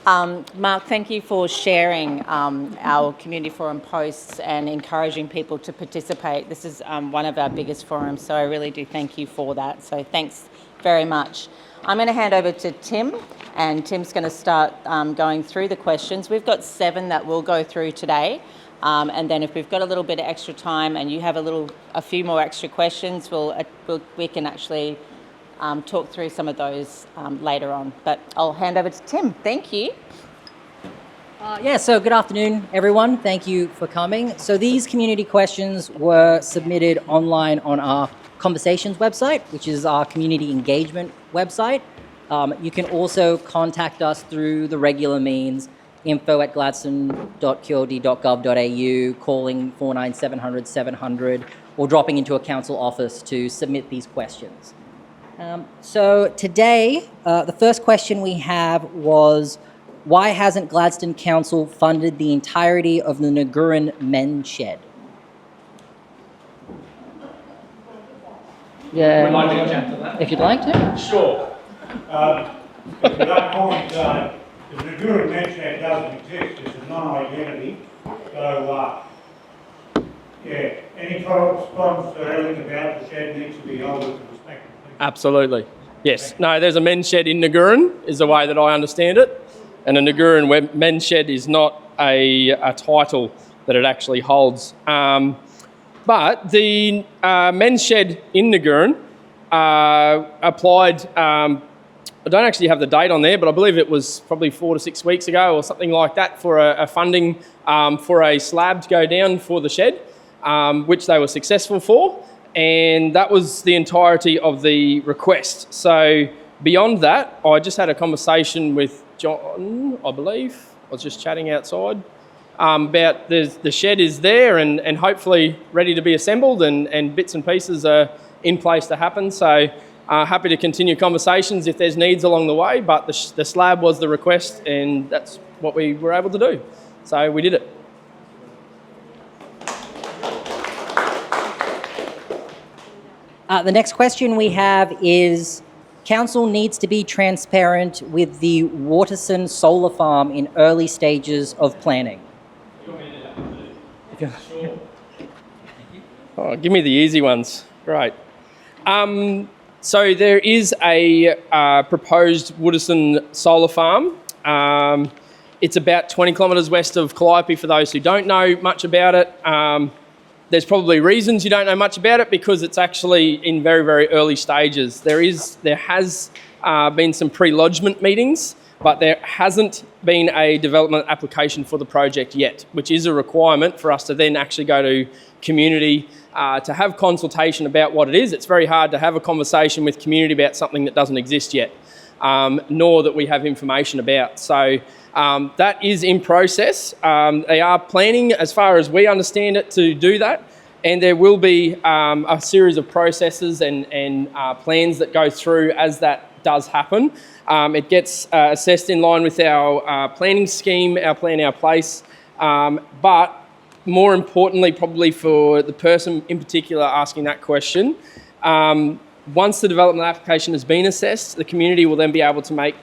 Mark, thank you for sharing our community forum posts and encouraging people to participate. This is one of our biggest forums, so I really do thank you for that. So thanks very much. I'm going to hand over to Tim, and Tim's going to start going through the questions. We've got 7 that we'll go through today, and then if we've got a little bit of extra time and you have a few more extra questions, we can actually talk through some of those later on. But I'll hand over to Tim. Thank you. So good afternoon, everyone. Thank you for coming. So these community questions were submitted online on our Conversations website, which is our community engagement website. You can also contact us through the regular means, info@gladstone.qld.gov.au, calling 49700 700, or dropping into a council office to submit these questions. So today, the first question we have was, why hasn't Gladstone Council funded the entirety of the Nagoorin men's shed? Yeah. Would like to chat to that? If you'd like to. Sure. If you don't mind, the Nagoorin men's shed doesn't exist. It's a non-identity. So, any correspondence or anything about the shed needs to be held with the respective people. Absolutely. Yes. No, there's a men's shed in Nagoorin, is the way that I understand it. And a Nagoorin men's shed is not a title that it actually holds. But the men's shed in Nagoorin applied, I don't actually have the date on there, but I believe it was probably 4 to 6 weeks ago or something like that, for a funding for a slab to go down for the shed, which they were successful for. And that was the entirety of the request. So beyond that, I just had a conversation with John, I believe. I was just chatting outside about the shed is there and hopefully ready to be assembled, and bits and pieces are in place to happen. So happy to continue conversations if there's needs along the way, but the slab was the request, and that's what we were able to do. So we did it. The next question we have is, Council needs to be transparent with the Wooderson solar farm in early stages of planning. Oh, give me the easy ones. Great. So there is a proposed Wooderson solar farm. It's about 20 kilometres west of Calliope, for those who don't know much about it. There's probably reasons you don't know much about it, because it's actually in very, very early stages. There has been some pre-lodgement meetings, but there hasn't been a development application for the project yet, which is a requirement for us to then actually go to community to have consultation about what it is. It's very hard to have a conversation with community about something that doesn't exist yet, nor that we have information about. So that is in process. They are planning, as far as we understand it, to do that. And there will be a series of processes and plans that go through as that does happen. It gets assessed in line with our planning scheme, our plan, our place. But more importantly, probably for the person in particular asking that question, once the development application has been assessed, the community will then be able to make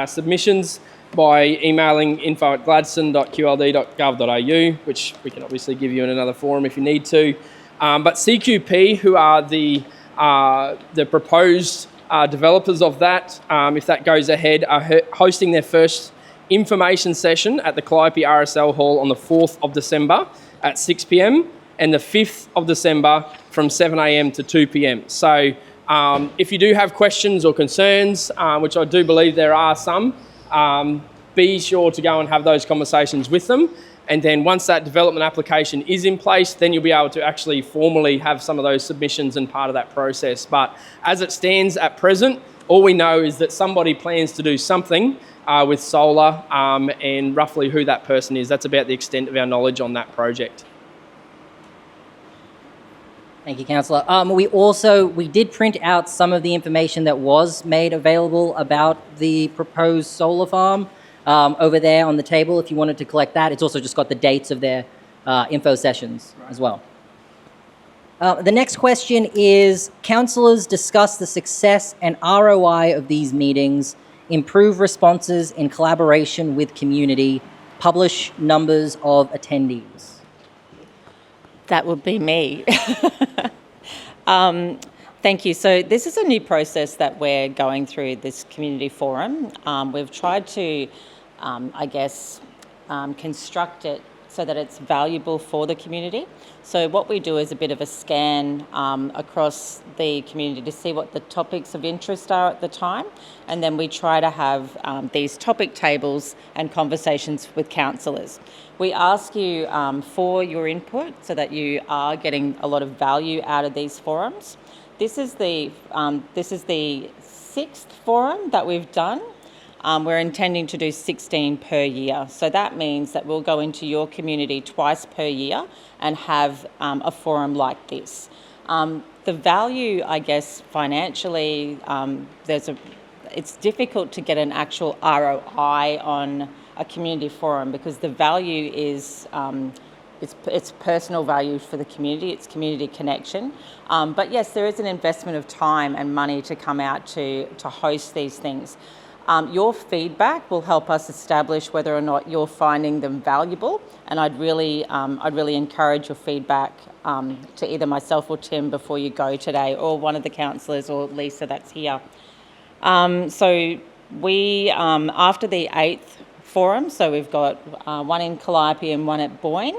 submissions by emailing info@gladstone.qld.gov.au, which we can obviously give you in another forum if you need to. But CQP, who are the proposed developers of that, if that goes ahead, are hosting their first information session at the Calliope RSL Hall on the 4th of December at 6 p.m. and the 5th of December from 7 a.m. to 2 p.m. So if you do have questions or concerns, which I do believe there are some, be sure to go and have those conversations with them. And then once that development application is in place, then you'll be able to actually formally have some of those submissions and part of that process. But as it stands at present, all we know is that somebody plans to do something with solar, and roughly who that person is. That's about the extent of our knowledge on that project. Thank you, Councillor. We did print out some of the information that was made available about the proposed solar farm over there on the table if you wanted to collect that. It's also just got the dates of their info sessions as well. The next question is, councillors discuss the success and ROI of these meetings improve responses in collaboration with community, publish numbers of attendees. That would be me. Thank you. So this is a new process that we're going through, this community forum. We've tried to, construct it so that it's valuable for the community. So what we do is a bit of a scan across the community to see what the topics of interest are at the time, and then we try to have these topic tables and conversations with councillors. We ask you for your input so that you are getting a lot of value out of these forums. This is the 6th forum that we've done. We're intending to do 16 per year. So that means that we'll go into your community twice per year and have a forum like this. The value, I guess, financially, it's difficult to get an actual ROI on a community forum because the value is it's personal value for the community, it's community connection. But yes, there is an investment of time and money to come out to host these things. Your feedback will help us establish whether or not you're finding them valuable, and I'd really encourage your feedback to either myself or Tim before you go today, or one of the councillors, or Lisa that's here. So we, after the 8th forum, so we've got one in Calliope and one at Boyne,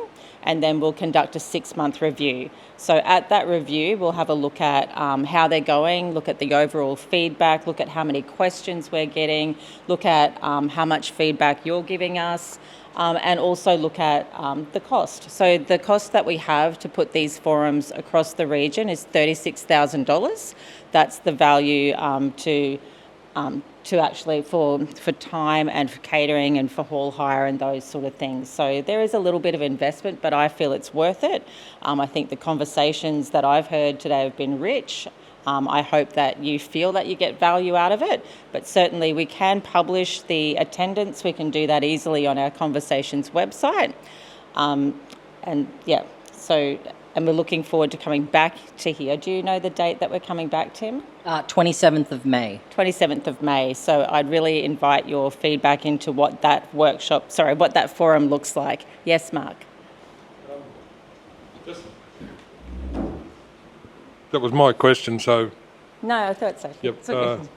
and then we'll conduct a 6-month review. So at that review, we'll have a look at how they're going, look at the overall feedback, look at how many questions we're getting, look at how much feedback you're giving us, and also look at the cost. So the cost that we have to put these forums across the region is $36,000. That's the value to actually for time and for catering and for hall hire and those sort of things. So there is a little bit of investment, but I feel it's worth it. I think the conversations that I've heard today have been rich. I hope that you feel that you get value out of it, but certainly we can publish the attendance. We can do that easily on our Conversations website. And we're looking forward to coming back to here. Do you know the date that we're coming back, Tim? 27th of May. 27th of May. So I'd really invite your feedback into what that what that forum looks like. Yes, Mark? That was my question, so... No, I thought so. Yep. It's okay.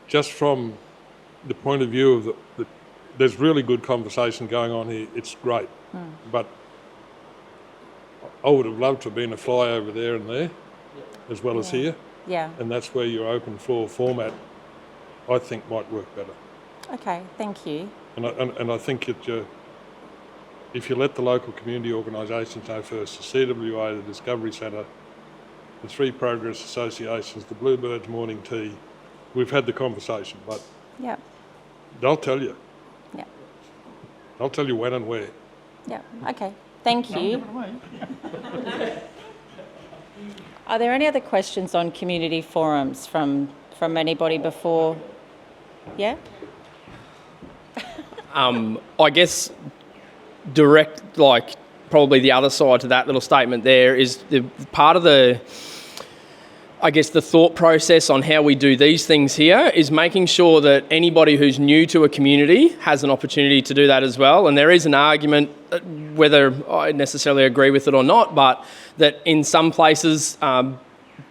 Just from the point of view of there's really good conversation going on here. It's great. But I would have loved to have been a fly over there and there, as well as here. Yeah. And that's where your open floor format, I think, might work better. Okay, thank you. And I think if you let the local community organisations know first, the CWA, the Discovery Centre, the 3 Progress Associations, the Bluebirds Morning Tea, we've had the conversation, but Yeah. they'll tell you. Yeah. They'll tell you when and where. Yeah. Okay. Thank you. Are there any other questions on community forums from anybody before? Yeah? I guess probably the other side to that little statement there is the part of the thought process on how we do these things here is making sure that anybody who's new to a community has an opportunity to do that as well. And there is an argument, whether I necessarily agree with it or not, but that in some places,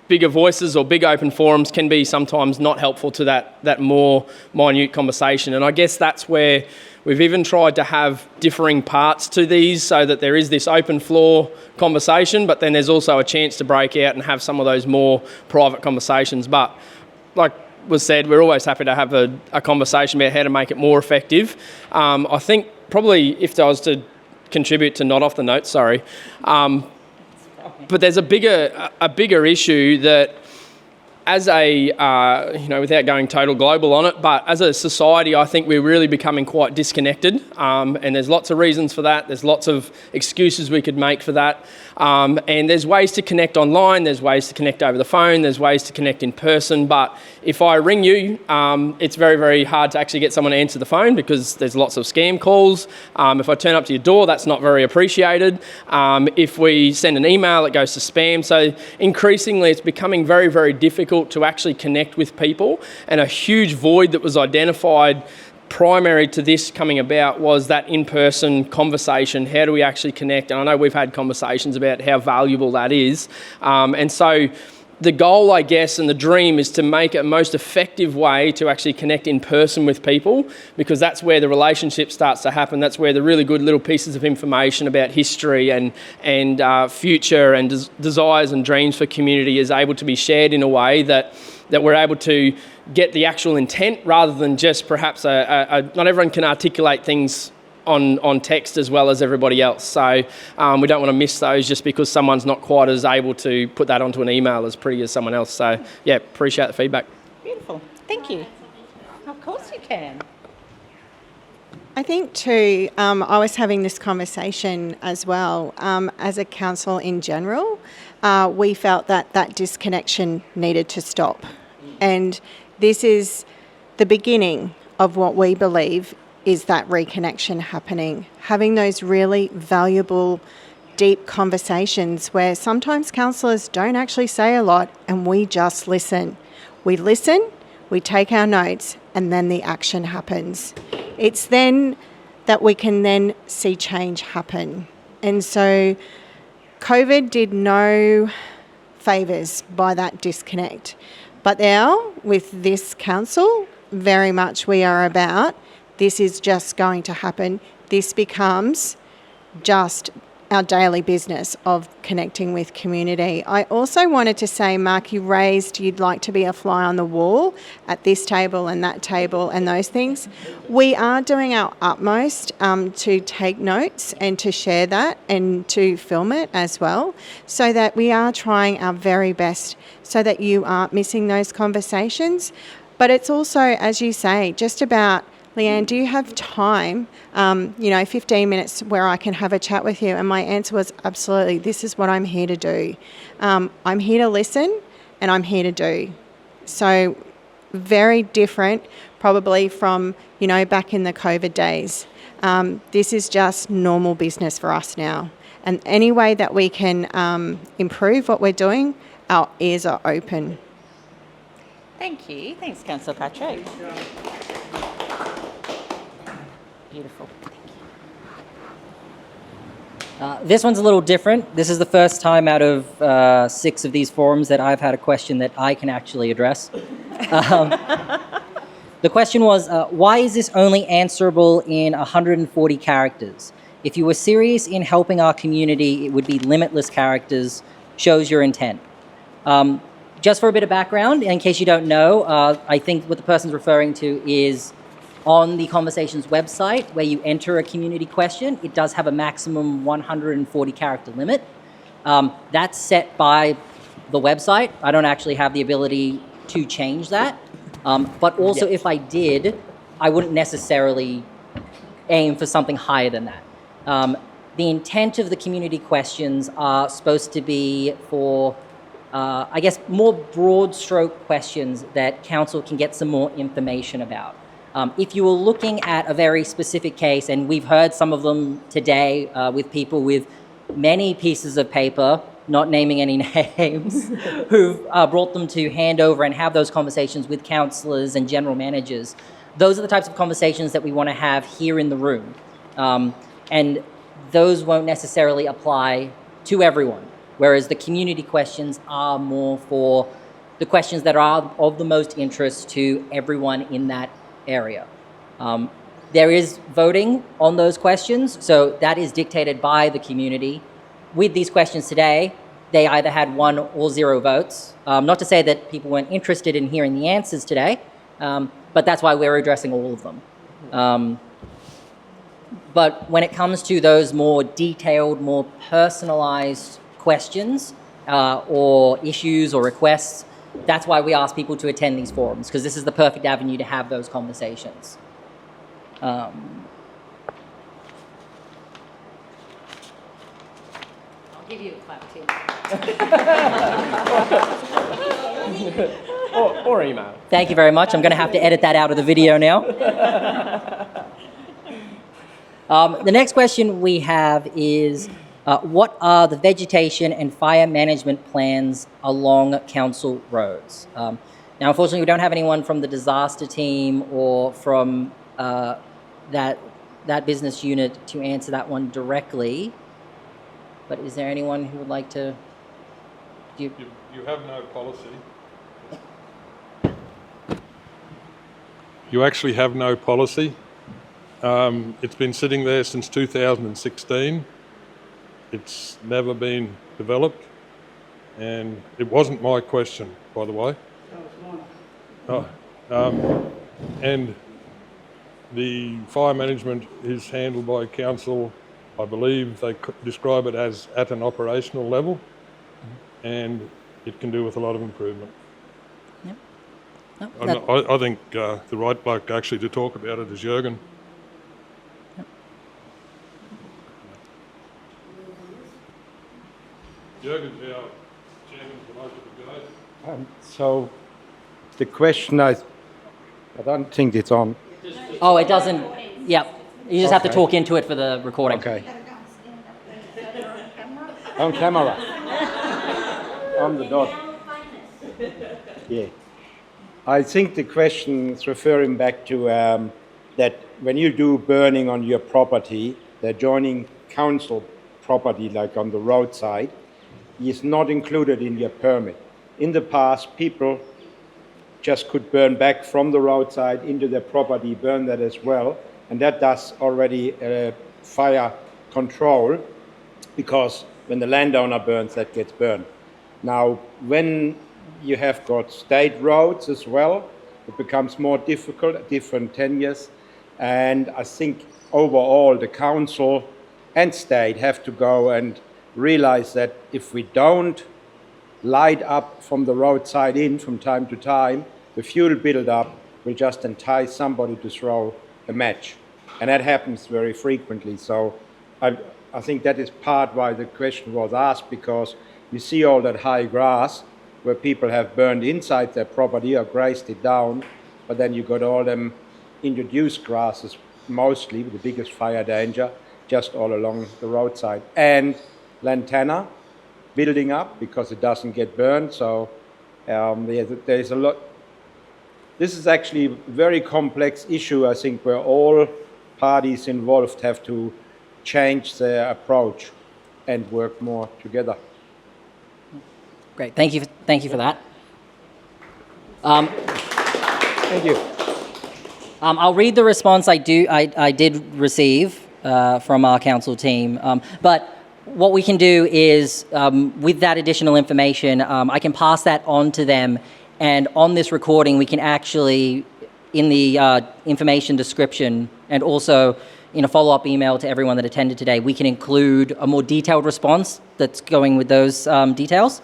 bigger voices or big open forums can be sometimes not helpful to that more minute conversation. And I guess that's where we've even tried to have differing parts to these so that there is this open floor conversation, but then there's also a chance to break out and have some of those more private conversations. But like was said, we're always happy to have a conversation about how to make it more effective. I think probably if I was to contribute to not off the notes, sorry, but there's a bigger issue that as without going total global on it, but as a society, I think we're really becoming quite disconnected, and there's lots of reasons for that. There's lots of excuses we could make for that, and there's ways to connect online, there's ways to connect over the phone, there's ways to connect in person, but if I ring you, it's very, very hard to actually get someone to answer the phone because there's lots of scam calls. If I turn up to your door, that's not very appreciated. If we send an email, it goes to spam. So increasingly, it's becoming very, very difficult difficult to actually connect with people, and a huge void that was identified primary to this coming about was that in-person conversation. How do we actually connect? And I know we've had conversations about how valuable that is. And so the goal, I guess, and the dream is to make it a most effective way to actually connect in person with people, because that's where the relationship starts to happen. That's where the really good little pieces of information about history and future and desires and dreams for community is able to be shared in a way that we're able to get the actual intent, rather than just perhaps not everyone can articulate things on text as well as everybody else. So we don't want to miss those just because someone's not quite as able to put that onto an email as pretty as someone else. So yeah, appreciate the feedback. Beautiful. Thank you. Of course you can. I think too, I was having this conversation as well. As a council in general, we felt that disconnection needed to stop. And this is the beginning of what we believe is that reconnection happening. Having those really valuable, deep conversations where sometimes councillors don't actually say a lot and we just listen. We listen, we take our notes, and then the action happens. It's then that we can then see change happen. And so COVID did no favours by that disconnect. But now, with this council, very much we are about, this is just going to happen. This becomes just our daily business of connecting with community. I also wanted to say, Mark, you raised you'd like to be a fly on the wall at this table and that table and those things. We are doing our utmost to take notes and to share that and to film it as well, so that we are trying our very best so that you aren't missing those conversations. But it's also, as you say, just about, Leanne, do you have time, 15 minutes where I can have a chat with you? And my answer was absolutely, this is what I'm here to do. I'm here to listen and I'm here to do. So very different probably from, back in the COVID days. This is just normal business for us now. And any way that we can improve what we're doing, our ears are open. Thank you. Thanks, Councillor Patrick. Beautiful. This one's a little different. This is the first time out of 6 of these forums that I've had a question that I can actually address. The question was, why is this only answerable in 140 characters? If you were serious in helping our community, it would be limitless characters, shows your intent. Just for a bit of background, in case you don't know, I think what the person's referring to is on the Conversations website, where you enter a community question, it does have a maximum 140 character limit. That's set by the website. I don't actually have the ability to change that. But also if I did, I wouldn't necessarily aim for something higher than that. The intent of the community questions are supposed to be for, more broad stroke questions that council can get some more information about. If you were looking at a very specific case, and we've heard some of them today with people with many pieces of paper, not naming any names, who've brought them to hand over and have those conversations with councillors and general managers. Those are the types of conversations that we want to have here in the room. And those won't necessarily apply to everyone, whereas the community questions are more for the questions that are of the most interest to everyone in that area. There is voting on those questions, so that is dictated by the community. With these questions today, they either had 1 or 0 votes. Not to say that people weren't interested in hearing the answers today, but that's why we're addressing all of them. But when it comes to those more detailed, more personalized questions or issues or requests, that's why we ask people to attend these forums, because this is the perfect avenue to have those conversations. I'll give you a clap, Tim. or email. Thank you very much. I'm going to have to edit that out of the video now. The next question we have is, What are the vegetation and fire management plans along council roads? Now, unfortunately, we don't have anyone from the disaster team or from that business unit to answer that one directly. But is there anyone who would like to give? You have no policy. You actually have no policy. It's been sitting there since 2016. It's never been developed, and it wasn't my question, by the way. And the fire management is handled by council. I believe they describe it as at an operational level, and it can do with a lot of improvement. Yep. No, I think the right bloke actually to talk about it is Jürgen. Jürgen's our chairman for most of the day. So the question, I don't think it's on. Oh, it doesn't. Yep. You just have to talk into it for the recording. Okay. On camera. On the dot. Yeah. I think the question is referring back to that when you do burning on your property, the adjoining council property, like on the roadside, is not included in your permit. In the past, people just could burn back from the roadside into their property, burn that as well, and that does already fire control, because when the landowner burns, that gets burned. Now, when you have got state roads as well, it becomes more difficult at different tenures, and I think overall the council and state have to go and realize that if we don't light up from the roadside in from time to time, the fuel build-up will just entice somebody to throw a match. And that happens very frequently. So I think that is part why the question was asked, because you see all that high grass where people have burned inside their property or grazed it down, but then you got all them introduced grasses, mostly with the biggest fire danger, just all along the roadside. And lantana building up because it doesn't get burned. So there's a lot. This is actually a very complex issue, I think, where all parties involved have to change their approach and work more together. Great. Thank you for that. Thank you. I'll read the response I did receive from our council team. But what we can do is, with that additional information, I can pass that on to them. And on this recording, we can actually, in the information description and also in a follow-up email to everyone that attended today, we can include a more detailed response that's going with those details.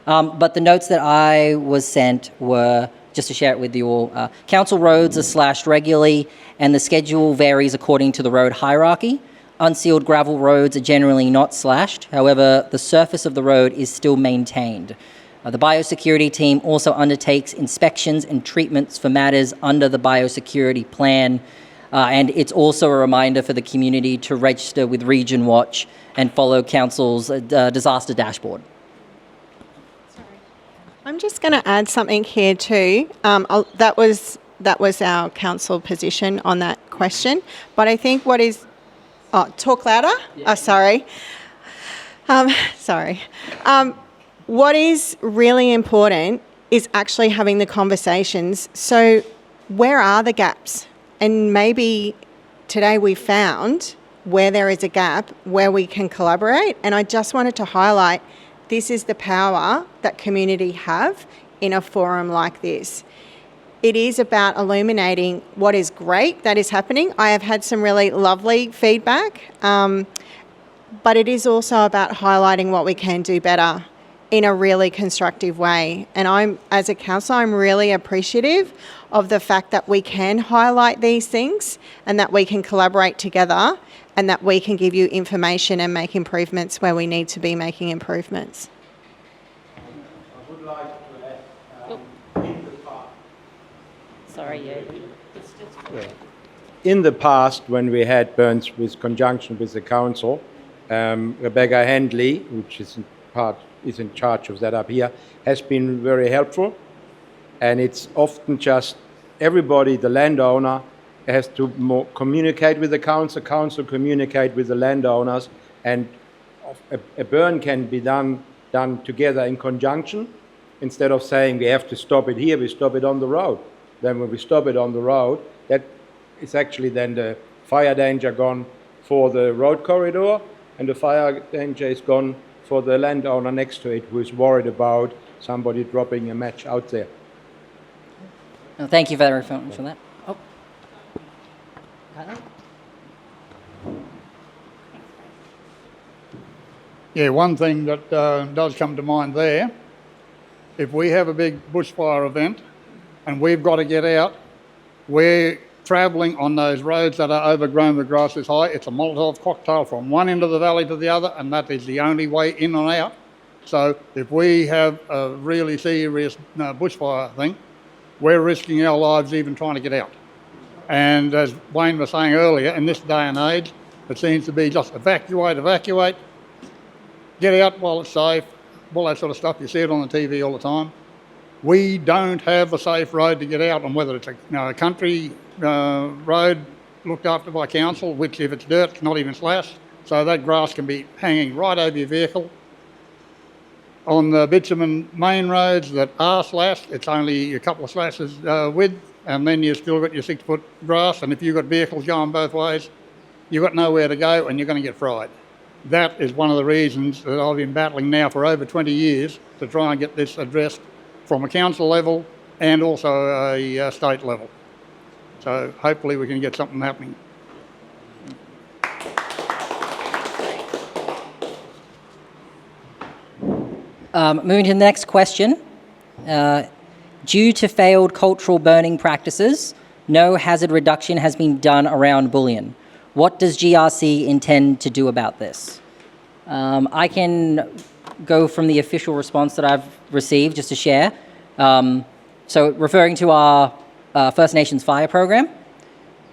But the notes that I was sent were, just to share it with you all, council roads are slashed regularly and the schedule varies according to the road hierarchy. Unsealed gravel roads are generally not slashed. However, the surface of the road is still maintained. The biosecurity team also undertakes inspections and treatments for matters under the biosecurity plan. And it's also a reminder for the community to register with Region Watch and follow council's disaster dashboard. I'm just going to add something here too. That was our council position on that question. But I think what is... Oh, talk louder? Yeah. Oh, sorry. Sorry. What is really important is actually having the conversations. So where are the gaps? And maybe today we found where there is a gap, where we can collaborate. And I just wanted to highlight, this is the power that community have in a forum like this. It is about illuminating what is great that is happening. I have had some really lovely feedback, but it is also about highlighting what we can do better in a really constructive way. And as a councillor, I'm really appreciative of the fact that we can highlight these things and that we can collaborate together and that we can give you information and make improvements where we need to be making improvements. I would like to add, in the past. Sorry, In the past, when we had burns with conjunction with the council, Rebecca Handley, which is in charge of that up here, has been very helpful. And it's often just everybody, the landowner, has to communicate with the council communicate with the landowners, and a burn can be done together in conjunction. Instead of saying we have to stop it here, we stop it on the road. Then when we stop it on the road, that is actually then the fire danger gone for the road corridor, and the fire danger is gone for the landowner next to it, who is worried about somebody dropping a match out there. Well, thank you very much for that. Oh. Yeah, one thing that does come to mind there, if we have a big bushfire event and we've got to get out, we're travelling on those roads that are overgrown with grass this high. It's a Molotov cocktail from one end of the valley to the other, and that is the only way in and out. So if we have a really serious bushfire thing, we're risking our lives even trying to get out. And as Wayne was saying earlier, in this day and age, it seems to be just evacuate, get out while it's safe, all that sort of stuff. You see it on the TV all the time. We don't have a safe road to get out on, whether it's a country road looked after by council, which if it's dirt, it's not even slashed. So that grass can be hanging right over your vehicle. On the bitumen main roads that are slashed, it's only a couple of slashes width, and then you've still got your 6-foot grass, and if you've got vehicles going both ways, you've got nowhere to go and you're going to get fried. That is one of the reasons that I've been battling now for over 20 years to try and get this addressed from a council level and also a state level. So hopefully we can get something happening. Moving to the next question. Due to failed cultural burning practices, no hazard reduction has been done around Builyan. What does GRC intend to do about this? I can go from the official response that I've received just to share. So referring to our First Nations fire program.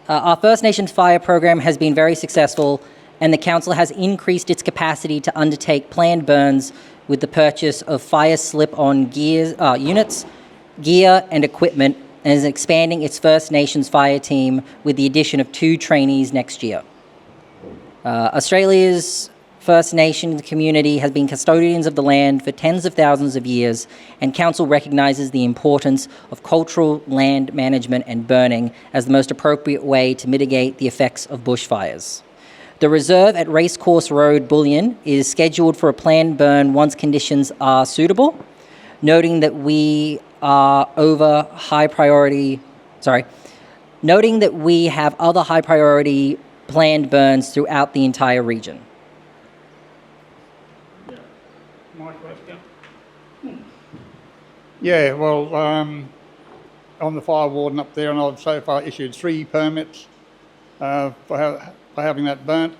Our First Nations fire program has been very successful, and the council has increased its capacity to undertake planned burns with the purchase of fire slip-on units, gear and equipment, and is expanding its First Nations fire team with the addition of 2 trainees next year. Australia's First Nations community has been custodians of the land for tens of thousands of years, and Council recognises the importance of cultural land management and burning as the most appropriate way to mitigate the effects of bushfires. The reserve at Racecourse Road, Builyan, is scheduled for a planned burn once conditions are suitable, noting that we have other high priority planned burns throughout the entire region. My question? Yeah, well, I'm the fire warden up there, and I've so far issued 3 permits for having that burnt.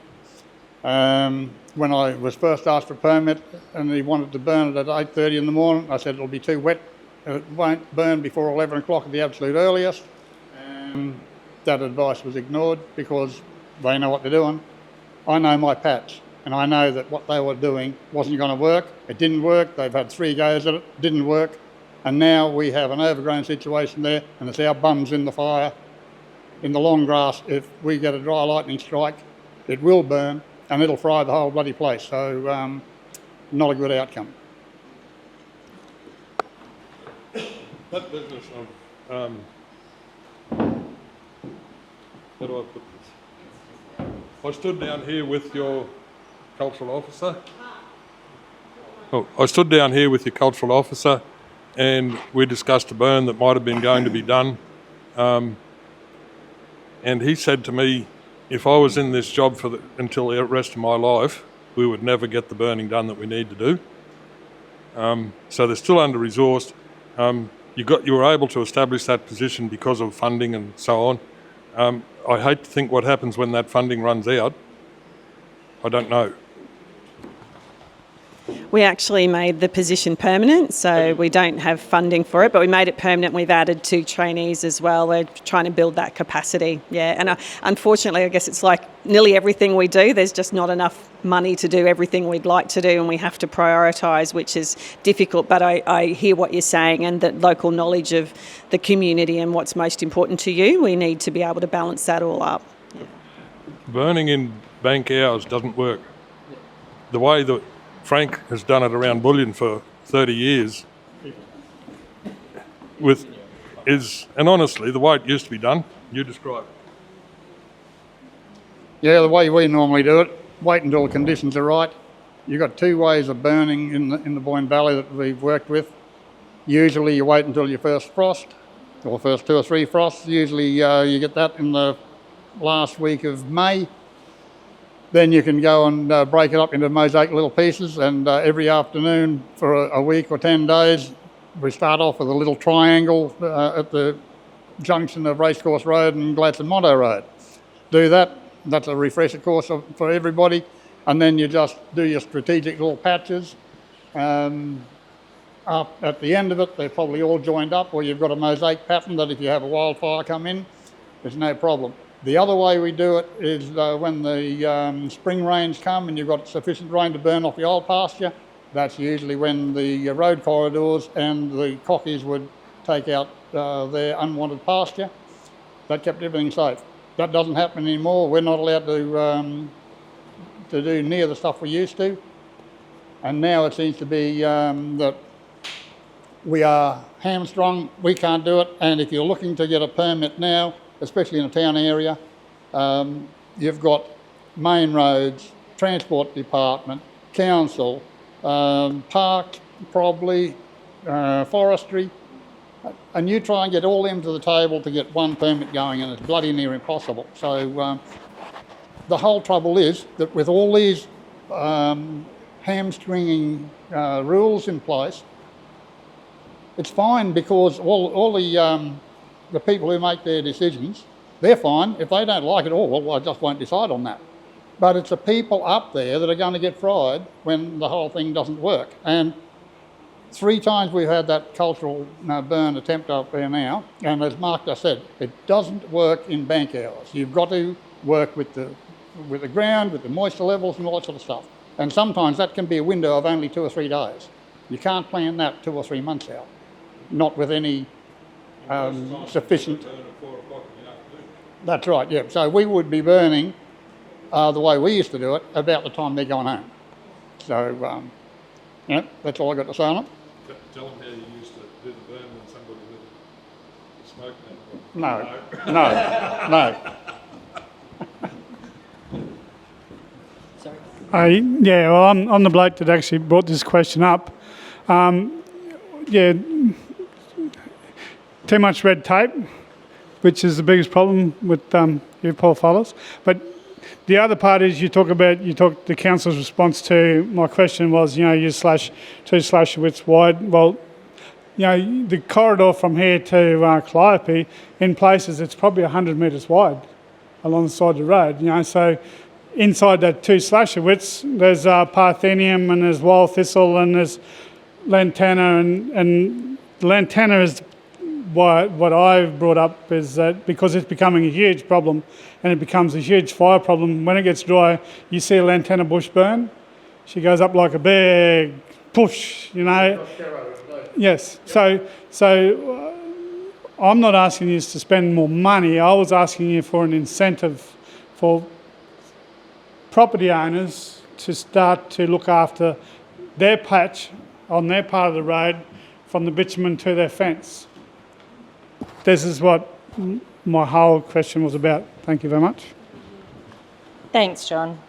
When I was first asked for a permit and he wanted to burn it at 8:30 in the morning, I said it'll be too wet. It won't burn before 11 o'clock at the absolute earliest. That advice was ignored because they know what they're doing. I know my patch, and I know that what they were doing wasn't going to work. It didn't work. They've had 3 goes at it, didn't work. And now we have an overgrown situation there, and it's our bums in the fire. In the long grass, if we get a dry lightning strike, it will burn and it'll fry the whole bloody place. So, not a good outcome. That business of, how do I put this? I stood down here with your cultural officer. I stood down here with your cultural officer and we discussed a burn that might have been going to be done. And he said to me, if I was in this job until the rest of my life, we would never get the burning done that we need to do. So they're still under-resourced. You were able to establish that position because of funding and so on. I hate to think what happens when that funding runs out. I don't know. We actually made the position permanent, so we don't have funding for it, but we made it permanent. We've added 2 trainees as well. We're trying to build that capacity. Yeah, and unfortunately, I guess it's like nearly everything we do, there's just not enough money to do everything we'd like to do, and we have to prioritise, which is difficult. But I hear what you're saying, and that local knowledge of the community and what's most important to you, we need to be able to balance that all up. Yeah. Burning in bank hours doesn't work. The way that Frank has done it around Builyan for 30 years and honestly, the way it used to be done, you describe it. Yeah, the way we normally do it, wait until the conditions are right. You've got 2 ways of burning in the Boyne Valley that we've worked with. Usually you wait until your first frost, or first 2 or 3 frosts. Usually you get that in the last week of May. Then you can go and break it up into mosaic little pieces, and every afternoon for a week or 10 days, we start off with a little triangle at the junction of Racecourse Road and Gladstone Motto Road. Do that, that's a refresher course for everybody, and then you just do your strategic little patches. Up at the end of it, they're probably all joined up, or you've got a mosaic pattern that if you have a wildfire come in, there's no problem. The other way we do it is when the spring rains come and you've got sufficient rain to burn off the old pasture. That's usually when the road corridors and the cockies would take out their unwanted pasture. That kept everything safe. That doesn't happen anymore. We're not allowed to do near the stuff we used to. And now it seems to be that we are hamstrung, we can't do it. And if you're looking to get a permit now, especially in a town area, you've got main roads, transport department, council, park probably, forestry, and you try and get all them to the table to get one permit going, and it's bloody near impossible. So the whole trouble is that with all these hamstringing rules in place, it's fine because all the people who make their decisions, they're fine. If they don't like it, well, I just won't decide on that. But it's the people up there that are going to get fried when the whole thing doesn't work. And 3 times we've had that cultural burn attempt up there now, and as Mark just said, it doesn't work in bank hours. You've got to work with the ground, with the moisture levels and all that sort of stuff. And sometimes that can be a window of only 2 or 3 days. You can't plan that 2 or 3 months out, not with any sufficient. That's right, yeah. So we would be burning the way we used to do it about the time they're going home. So, yeah, that's all I got to say on it. Tell them how you used to do the burn when somebody lit a smoke Sorry. Yeah, well, I'm the bloke that actually brought this question up. Yeah, too much red tape, which is the biggest problem with you poor fellas. But the other part is the council's response to my question was, you slash 2 slash widths wide. Well, the corridor from here to Calliope, in places it's probably 100 metres wide along the side of the road. So inside that 2 slasher widths, there's parthenium and there's wild thistle and there's lantana, and lantana is what I've brought up is that because it's becoming a huge problem and it becomes a huge fire problem, when it gets dry, you see a lantana bush burn. She goes up like a big push, Yes. So I'm not asking you to spend more money. I was asking you for an incentive for property owners to start to look after their patch on their part of the road from the bitumen to their fence. This is what my whole question was about. Thank you very much. Thanks, John.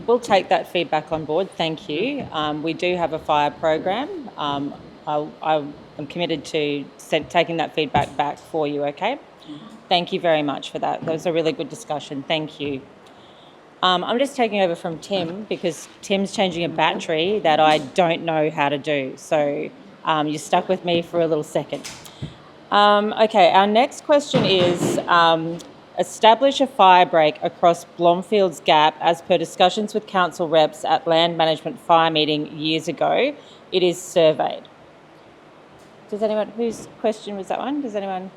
We'll take that feedback on board. Thank you. We do have a fire program. I'm committed to taking that feedback back for you, okay? Thank you very much for that. That was a really good discussion. Thank you. I'm just taking over from Tim because Tim's changing a battery that I don't know how to do. So you're stuck with me for a little second. Okay, our next question is establish a fire break across Bloomfields Gap as per discussions with council reps at land management fire meeting years ago. It is surveyed. Does anyone, whose question was that one? Does anyone?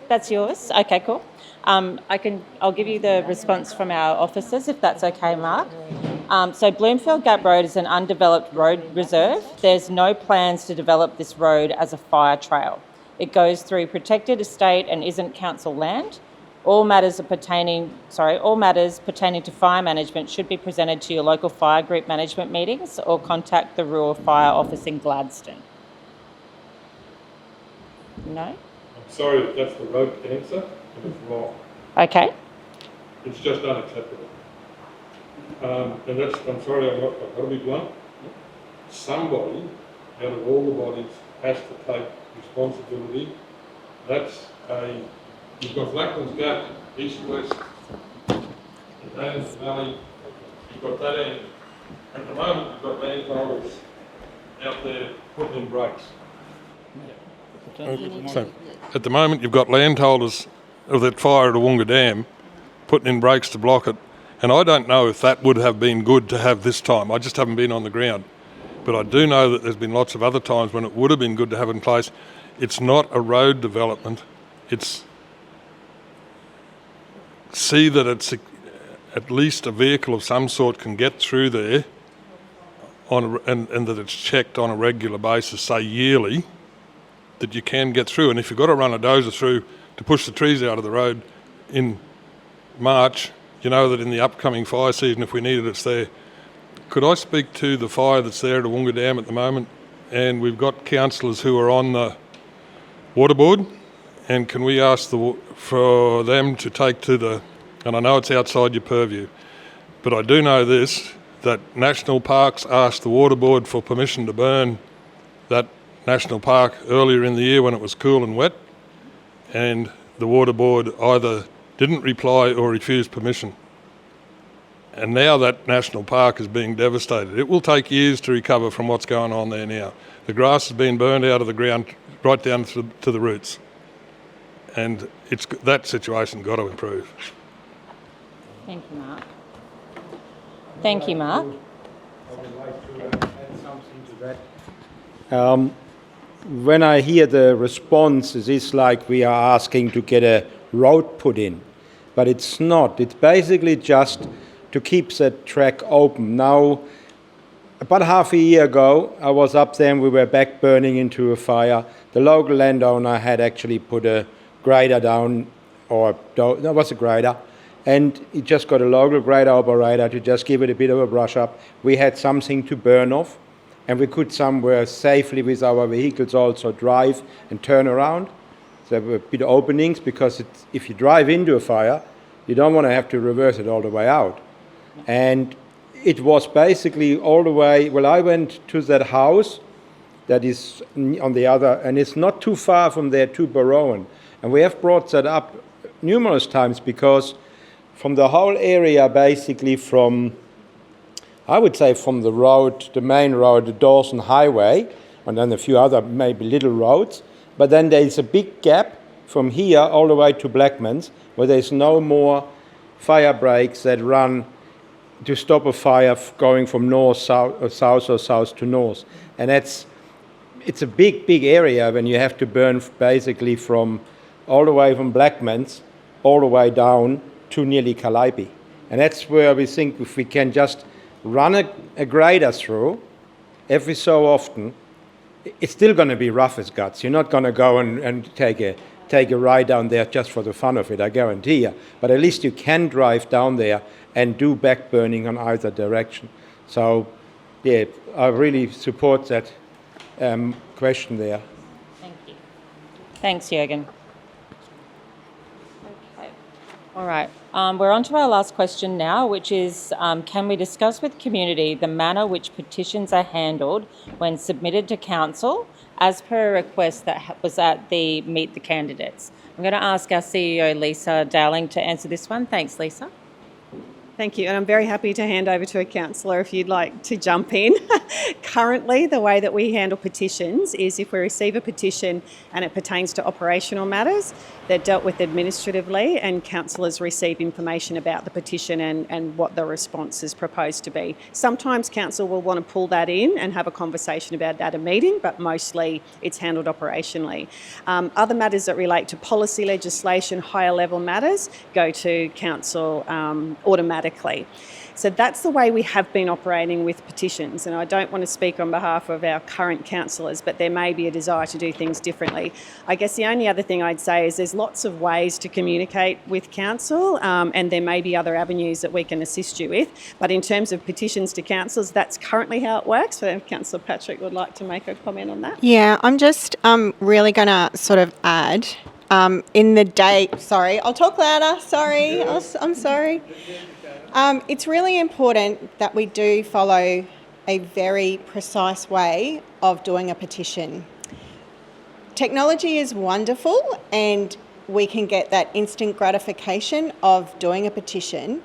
That's yours? Okay, cool. I'll give you the response from our officers, if that's okay, Mark. So Bloomfield Gap Road is an undeveloped road reserve. There's no plans to develop this road as a fire trail. It goes through protected estate and isn't council land. All matters pertaining to fire management should be presented to your local fire group management meetings or contact the Rural Fire Office in Gladstone. No? I'm sorry if that's the road answer, but it's wrong. Okay. It's just unacceptable. And that's, I'm sorry, I've got to be blunt. Somebody out of all the bodies has to take responsibility. You've got Blackman's Gap, east, west, Boyne Valley, you've got that end. At the moment, you've got landholders out there putting in brakes. So, at the moment, you've got landholders of that fire at Woonga Dam putting in brakes to block it. And I don't know if that would have been good to have this time. I just haven't been on the ground. But I do know that there's been lots of other times when it would have been good to have in place. It's not a road development. It's see that it's at least a vehicle of some sort can get through there and that it's checked on a regular basis, say yearly, that you can get through. And if you've got to run a dozer through to push the trees out of the road in March, you know that in the upcoming fire season, if we need it, it's there. Could I speak to the fire that's there at Woonga Dam at the moment? And we've got councillors who are on the water board, and can we ask for them to take to the, and I know it's outside your purview, but I do know this, that National Parks asked the water board for permission to burn that national park earlier in the year when it was cool and wet, and the water board either didn't reply or refused permission. And now that national park is being devastated. It will take years to recover from what's going on there now. The grass has been burned out of the ground right down to the roots. And that situation got to improve. Thank you, Mark. Thank you, Mark. I would like to add something to that. When I hear the responses, it's like we are asking to get a road put in, but it's not. It's basically just to keep that track open. Now, about half a year ago, I was up there and we were back burning into a fire. The local landowner had actually put a grader down, it was a grader, and he just got a local grader operator to just give it a bit of a brush up. We had something to burn off, and we could somewhere safely with our vehicles also drive and turn around. There were a bit of openings because if you drive into a fire, you don't want to have to reverse it all the way out. And it was basically all the way, well, I went to that house that is on the other, and it's not too far from there to Boyne. And we have brought that up numerous times because from the whole area, basically from, I would say from the road, the main road, the Dawson Highway, and then a few other maybe little roads, but then there's a big gap from here all the way to Blackman's where there's no more fire breaks that run to stop a fire going from south or south to north. And it's a big area when you have to burn basically from all the way from Blackman's all the way down to nearly Calliope. And that's where we think if we can just run a grader through every so often, it's still going to be rough as guts. You're not going to go and take a ride down there just for the fun of it, I guarantee you. But at least you can drive down there and do back burning on either direction. So, yeah, I really support that question there. Thank you. Thanks, Jürgen. Okay. All right. We're on to our last question now, which is, can we discuss with community the manner which petitions are handled when submitted to council as per a request that was at the Meet the Candidates? I'm going to ask our CEO, Lisa Dowling, to answer this one. Thanks, Lisa. Thank you, and I'm very happy to hand over to a councillor if you'd like to jump in. currently, the way that we handle petitions is if we receive a petition and it pertains to operational matters, they're dealt with administratively, and councillors receive information about the petition and what the response is proposed to be. Sometimes council will want to pull that in and have a conversation about that at a meeting, but mostly it's handled operationally. Other matters that relate to policy, legislation, higher level matters go to council automatically. So that's the way we have been operating with petitions, and I don't want to speak on behalf of our current councillors, but there may be a desire to do things differently. I guess the only other thing I'd say is there's lots of ways to communicate with council, and there may be other avenues that we can assist you with, but in terms of petitions to councillors, that's currently how it works. So if Councillor Patrick would like to make a comment on that. Yeah, I'm just really going to sort of add in the day. Sorry, I'll talk louder. Sorry, I'm sorry. It's really important that we do follow a very precise way of doing a petition. Technology is wonderful and we can get that instant gratification of doing a petition,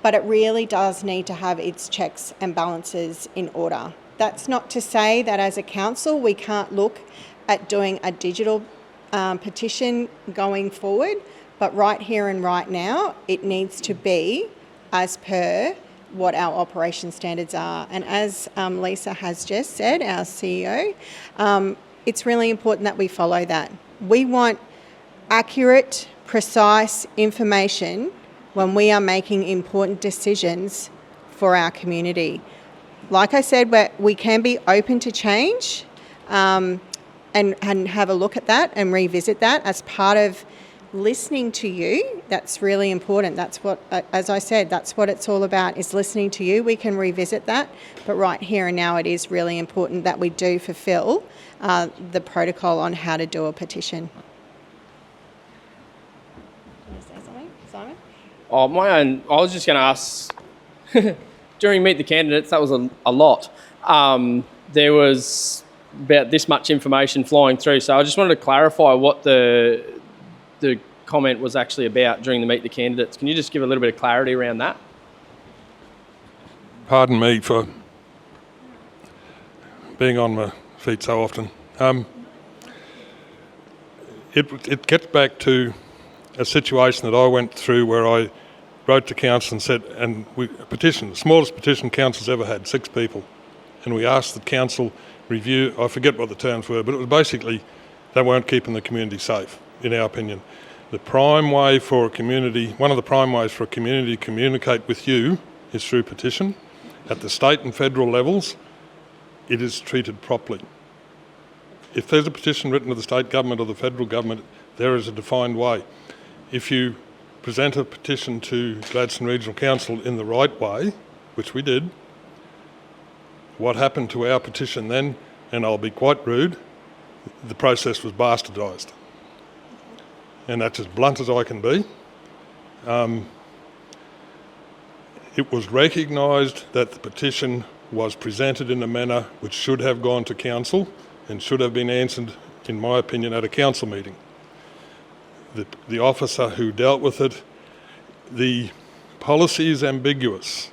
but it really does need to have its checks and balances in order. That's not to say that as a council we can't look at doing a digital petition going forward, but right here and right now it needs to be as per what our operation standards are. And as Lisa has just said, our CEO, it's really important that we follow that. We want accurate, precise information when we are making important decisions for our community. Like I said, we can be open to change and have a look at that and revisit that as part of listening to you. That's really important. That's what, as I said, that's what it's all about, is listening to you. We can revisit that, but right here and now it is really important that we do fulfil the protocol on how to do a petition. Can you say something, Simon? Oh, I was just going to ask, during Meet the Candidates, that was a lot. There was about this much information flowing through, so I just wanted to clarify what the comment was actually about during the Meet the Candidates. Can you just give a little bit of clarity around that? Pardon me for being on my feet so often. It gets back to a situation that I went through where I wrote to council and said, the smallest petition council's ever had, 6 people, and we asked the council review, I forget what the terms were, but it was basically they weren't keeping the community safe, in our opinion. The prime way for a community, one of the prime ways for a community to communicate with you is through petition. At the state and federal levels, it is treated properly. If there's a petition written to the state government or the federal government, there is a defined way. If you present a petition to Gladstone Regional Council in the right way, which we did, what happened to our petition then, and I'll be quite rude, the process was bastardised. And that's as blunt as I can be. It was recognised that the petition was presented in a manner which should have gone to council and should have been answered, in my opinion, at a council meeting. The officer who dealt with it, the policy is ambiguous.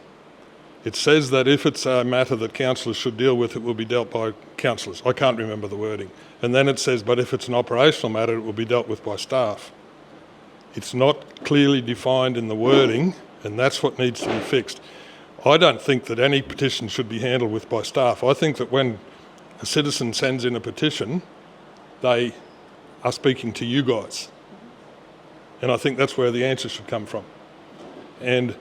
It says that if it's a matter that councillors should deal with, it will be dealt by councillors. I can't remember the wording. And then it says, but if it's an operational matter, it will be dealt with by staff. It's not clearly defined in the wording, and that's what needs to be fixed. I don't think that any petition should be handled with by staff. I think that when a citizen sends in a petition, they are speaking to you guys. And I think that's where the answer should come from. And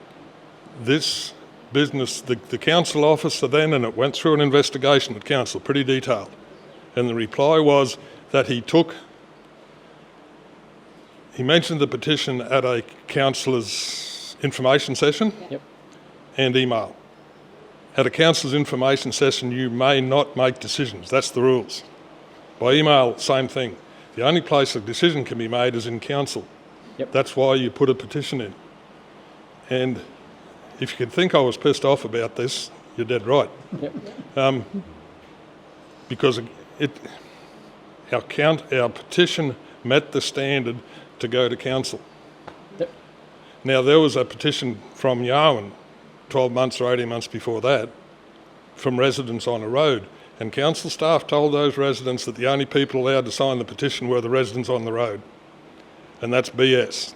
this business, the council officer then, and it went through an investigation at council, pretty detailed. And the reply was that he mentioned the petition at a councillor's information session. Yep. And email. At a councillor's information session, you may not make decisions. That's the rules. By email, same thing. The only place a decision can be made is in council. Yep. That's why you put a petition in. And if you could think I was pissed off about this, you're dead right. Yep. Because our petition met the standard to go to council. Yep. Now, there was a petition from Yarwun 12 months or 18 months before that from residents on a road. And council staff told those residents that the only people allowed to sign the petition were the residents on the road. And that's BS.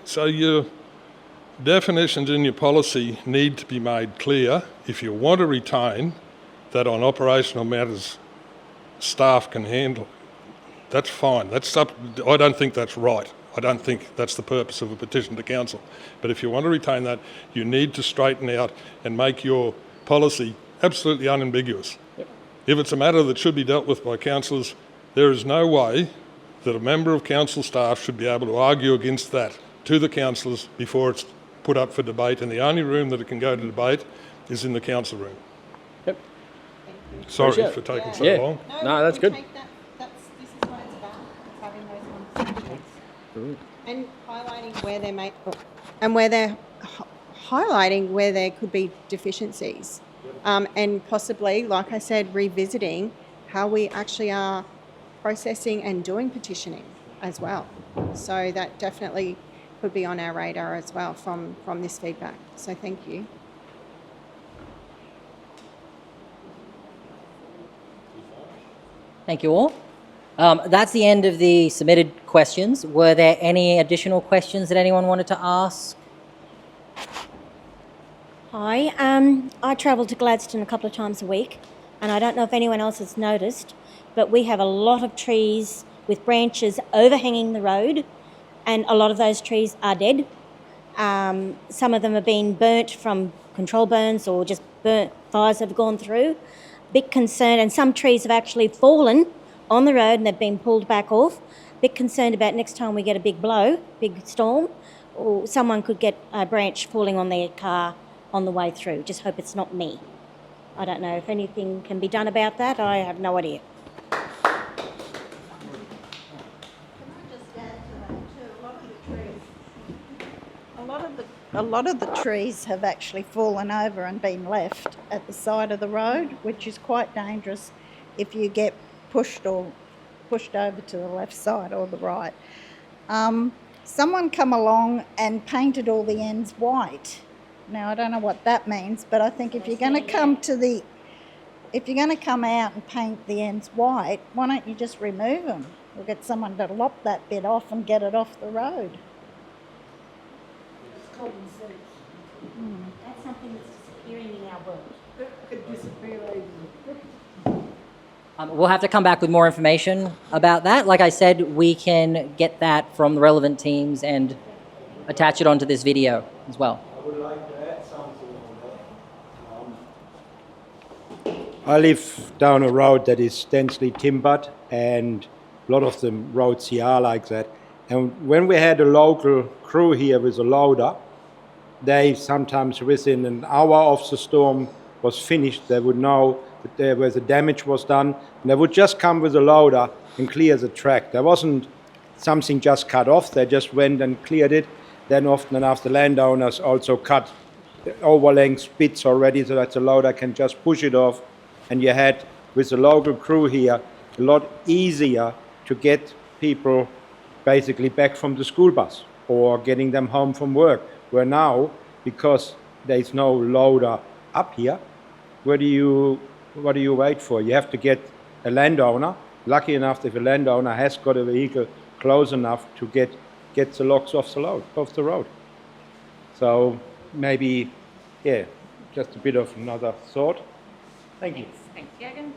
So your definitions in your policy need to be made clear if you want to retain that on operational matters staff can handle. That's fine. I don't think that's right. I don't think that's the purpose of a petition to council. But if you want to retain that, you need to straighten out and make your policy absolutely unambiguous. Yep. If it's a matter that should be dealt with by councillors, there is no way that a member of council staff should be able to argue against that to the councillors before it's put up for debate, and the only room that it can go to debate is in the council room. Yep. Sorry for taking so long. No, that's good. This is what it's about, having those conversations. And highlighting where there could be deficiencies. And possibly, like I said, revisiting how we actually are processing and doing petitioning as well. So that definitely could be on our radar as well from this feedback. So thank you. Thank you all. That's the end of the submitted questions. Were there any additional questions that anyone wanted to ask? Hi, I travel to Gladstone a couple of times a week, and I don't know if anyone else has noticed, but we have a lot of trees with branches overhanging the road, and a lot of those trees are dead. Some of them have been burnt from control burns or just burnt fires have gone through. Big concern, and some trees have actually fallen on the road and they've been pulled back off. Big concerned about next time we get a big storm, or someone could get a branch falling on their car on the way through. Just hope it's not me. I don't know if anything can be done about that. I have no idea. A lot of the trees have actually fallen over and been left at the side of the road, which is quite dangerous if you get pushed over to the left side or the right. Someone come along and painted all the ends white. Now I don't know what that means, but I think if you're going to come out and paint the ends white, why don't you just remove them? Or get someone to lop that bit off and get it off the road. That's something that's disappearing in our world. We'll have to come back with more information about that. Like I said, we can get that from the relevant teams and attach it onto this video as well. I would like to add something on that. I live down a road that is densely timbered, and a lot of the roads here are like that. And when we had a local crew here with a loader, they sometimes within an hour of the storm was finished, they would know that where the damage was done, and they would just come with a loader and clear the track. There wasn't something just cut off, they just went and cleared it. Then often enough the landowners also cut the overlaying bits already so that the loader can just push it off. And you had, with the local crew here, a lot easier to get people basically back from the school bus or getting them home from work. Where now, because there's no loader up here, what do you wait for? You have to get a landowner. Lucky enough, if a landowner has got a vehicle close enough to get the logs off the road. So maybe, just a bit of another thought. Thank you. Thanks, Jürgen.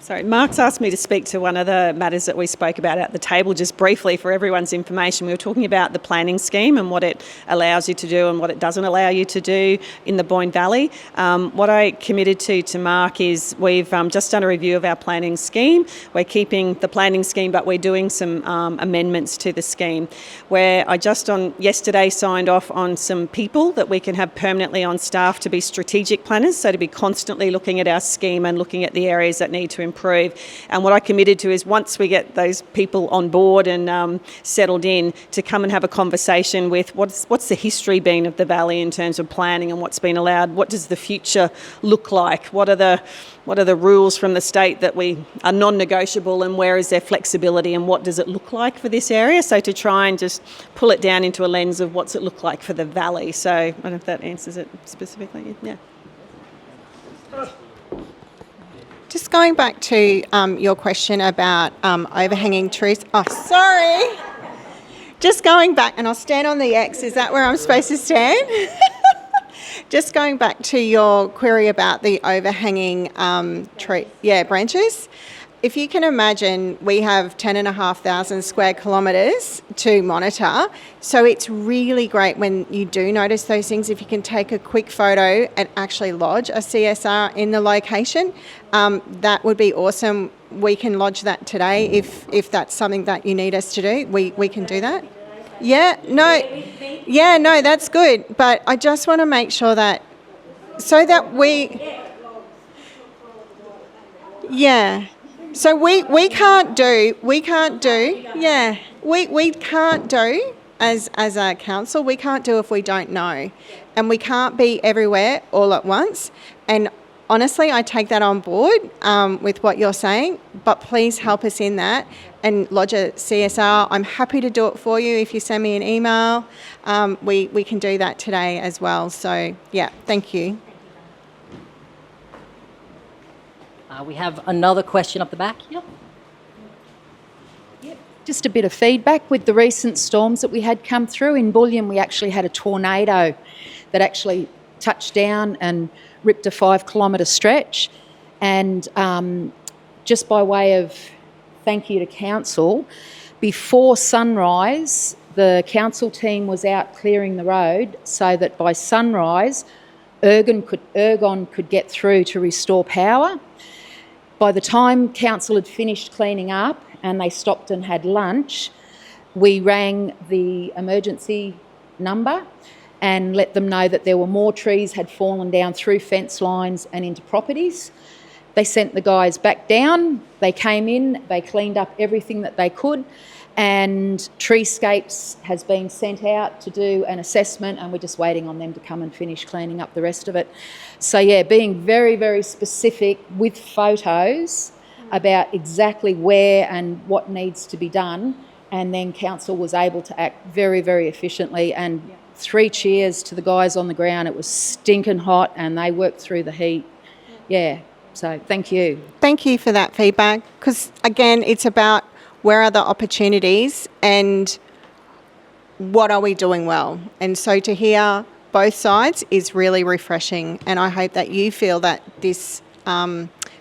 Sorry, Mark's asked me to speak to one of the matters that we spoke about at the table just briefly for everyone's information. We were talking about the planning scheme and what it allows you to do and what it doesn't allow you to do in the Boyne Valley. What I committed to Mark is we've just done a review of our planning scheme. We're keeping the planning scheme, but we're doing some amendments to the scheme, where I just on yesterday signed off on some people that we can have permanently on staff to be strategic planners, so to be constantly looking at our scheme and looking at the areas that need to improve. And what I committed to is once we get those people on board and settled in, to come and have a conversation with what's the history been of the valley in terms of planning and what's been allowed. What does the future look like? What are the rules from the state that we are non-negotiable, and where is there flexibility, and what does it look like for this area? So to try and just pull it down into a lens of what's it look like for the valley. So I don't know if that answers it specifically. Yeah. Just going back to your question about overhanging trees. Oh, sorry. Just going back, and I'll stand on the X. Is that where I'm supposed to stand? Just going back to your query about the overhanging branches. If you can imagine, we have 10,500 square kilometres to monitor. So it's really great when you do notice those things, if you can take a quick photo and actually lodge a CSR in the location. That would be awesome. We can lodge that today if that's something that you need us to do. We can do that. No, that's good. But I just want to make sure that, so that we can't do as a council, we can't do if we don't know. And we can't be everywhere all at once. And honestly, I take that on board with what you're saying, but please help us in that and lodge a CSR. I'm happy to do it for you if you send me an email. We can do that today as well. So, yeah, thank you. We have another question up the back. Yep. Just a bit of feedback with the recent storms that we had come through. In Builyan, we actually had a tornado that actually touched down and ripped a 5-kilometre stretch. And just by way of thank you to council, before sunrise, the council team was out clearing the road so that by sunrise, Ergon could get through to restore power. By the time council had finished cleaning up and they stopped and had lunch, we rang the emergency number and let them know that there were more trees had fallen down through fence lines and into properties. They sent the guys back down, they came in, they cleaned up everything that they could, and Treescapes has been sent out to do an assessment, and we're just waiting on them to come and finish cleaning up the rest of it. So yeah, being very, very specific with photos about exactly where and what needs to be done, and then council was able to act very, very efficiently, and 3 cheers to the guys on the ground. It was stinking hot and they worked through the heat. Yeah, so thank you. Thank you for that feedback, because again, it's about where are the opportunities and what are we doing well. And so to hear both sides is really refreshing, and I hope that you feel that this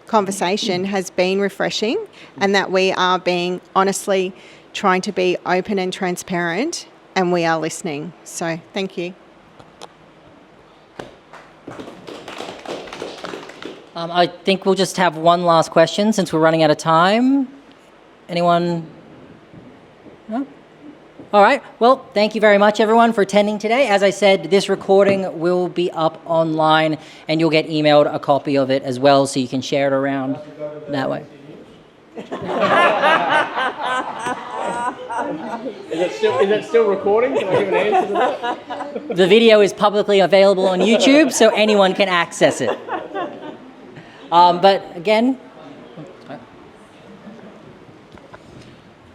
conversation has been refreshing and that we are being honestly trying to be open and transparent, and we are listening. So thank you. I think we'll just have one last question since we're running out of time. Anyone? No? All right. Well, thank you very much, everyone, for attending today. As I said, this recording will be up online, and you'll get emailed a copy of it as well, so you can share it around that way. Is it still recording? Can I give an answer to that? The video is publicly available on YouTube, so anyone can access it. But again...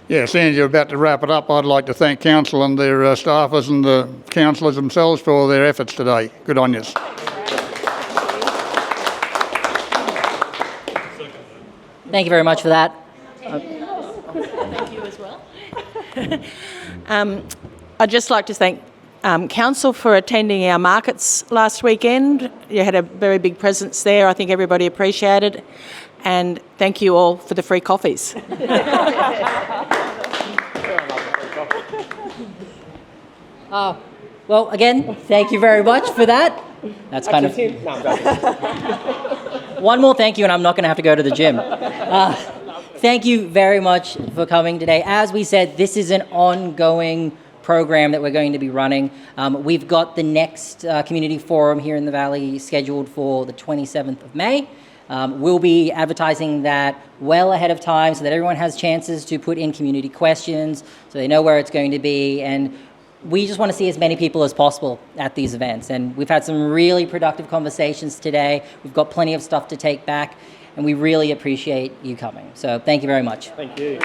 Yeah, seeing you're about to wrap it up, I'd like to thank council and their staffers and the councillors themselves for all their efforts today. Good on yous. Thank you very much for that. Thank you as well. I'd just like to thank council for attending our markets last weekend. You had a very big presence there. I think everybody appreciated it. And thank you all for the free coffees. Well, again, thank you very much for that. That's kind of... One more thank you, and I'm not going to have to go to the gym. Thank you very much for coming today. As we said, this is an ongoing program that we're going to be running. We've got the next community forum here in the Valley scheduled for the 27th of May. We'll be advertising that well ahead of time so that everyone has chances to put in community questions, so they know where it's going to be. And we just want to see as many people as possible at these events. And we've had some really productive conversations today. We've got plenty of stuff to take back, and we really appreciate you coming. So thank you very much. Thank you.